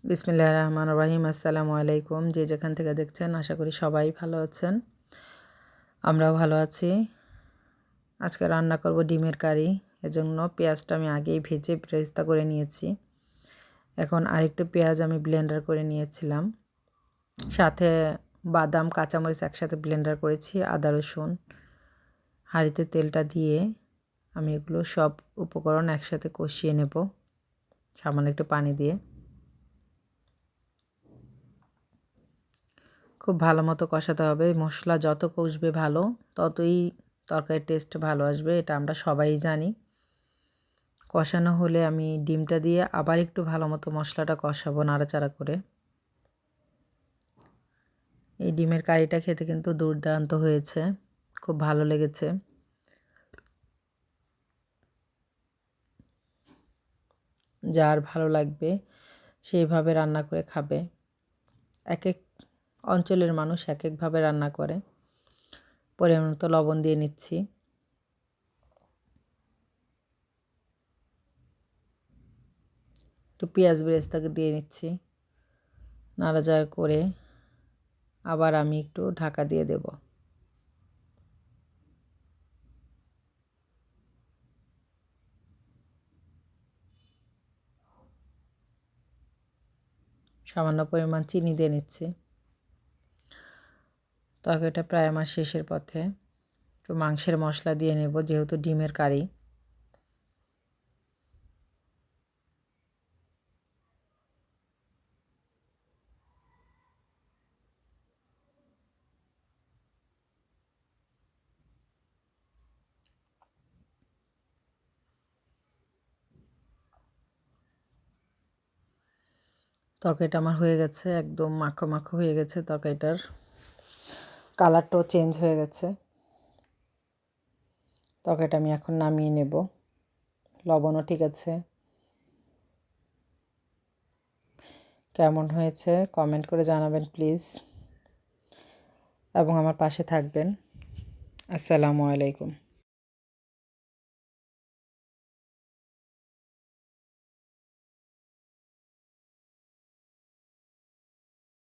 বিসমিল্লাহির রহমানির রহিম। আসসালামু আলাইকুম। যে যেখান থেকে দেখছেন আশা করি সবাই ভালো আছেন, আমরাও ভালো আছি। আজকে রান্না করব ডিমের কারি। এজন্য পেঁয়াজটা আমি আগেই ভেজে বেরেস্তা করে নিয়েছি। এখন আরেকটু পেঁয়াজ আমি ব্লেন্ডার করে নিয়েছিলাম, সাথে বাদাম কাঁচামরিচ একসাথে ব্লেন্ডার করেছি, আদা রসুন। হাঁড়িতে তেলটা দিয়ে আমি এগুলো সব উপকরণ একসাথে কষিয়ে নেব সামান্য একটু পানি দিয়ে। খুব ভালো মতো কষাতে হবে। মশলা যত কষবে ভালো, ততই তরকারির টেস্ট ভালো আসবে, এটা আমরা সবাই জানি। কষানো হলে আমি ডিমটা দিয়ে আবার একটু ভালো মতো মশলাটা কষাবো নাড়াচাড়া করে। এই ডিমের কারিটা খেতে কিন্তু দুর্দান্ত হয়েছে, খুব ভালো লেগেছে। যার ভালো লাগবে সেইভাবে রান্না করে খাবে। এক এক অঞ্চলের মানুষ এক একভাবে রান্না করে। পরিমাণ মতো লবণ দিয়ে নিচ্ছি। একটু পেঁয়াজ বেরেস্তাকে দিয়ে নিচ্ছি, নাড়াচাড়া করে আবার আমি একটু ঢাকা দিয়ে দেব। সামান্য পরিমাণ চিনি দিয়ে নিচ্ছি। তরকারিটা প্রায় আমার শেষের পথে। একটু মাংসের মশলা দিয়ে নেব, যেহেতু ডিমের কারি। তরকারিটা আমার হয়ে গেছে, একদম মাখো মাখো হয়ে গেছে। তরকারিটার কালারটাও চেঞ্জ হয়ে গেছে। তরকারিটা আমি এখন নামিয়ে নেব। লবণও ঠিক আছে। কেমন হয়েছে কমেন্ট করে জানাবেন প্লিজ, এবং আমার পাশে থাকবেন। আসসালামু আলাইকুম।